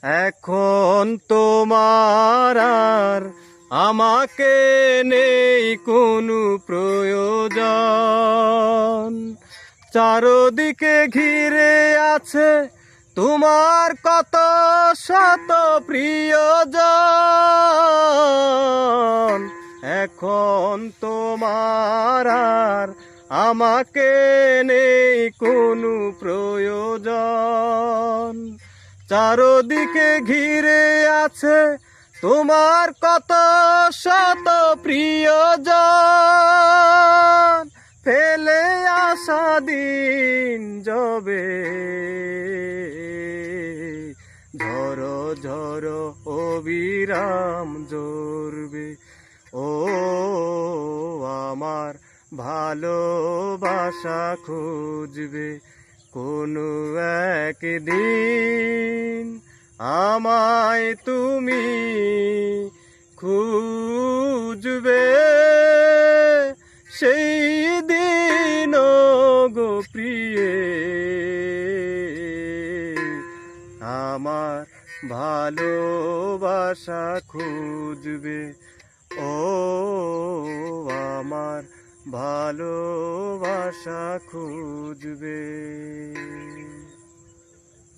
এখন তোমার আর আমাকে নেই কোনো প্রয়োজন। চারদিকে ঘিরে আছে তোমার কত শত প্রিয়জন। এখন তোমার আর আমাকে নেই কোনো প্রয়োজন। চারদিকে ঘিরে আছে তোমার কত শত প্রিয়জন। ফেলে আসা দিন যাবে, ঝড়ো ঝড়ো অবিরাম ঝরবে। ও আমার ভালোবাসা খুঁজবে কোনো একদিন, আমায় তুমি খুঁজবে। সেই দিন গো প্রিয়ে আমার ভালোবাসা খুঁজবে। ও আমার ভালোবাসা খুঁজবে।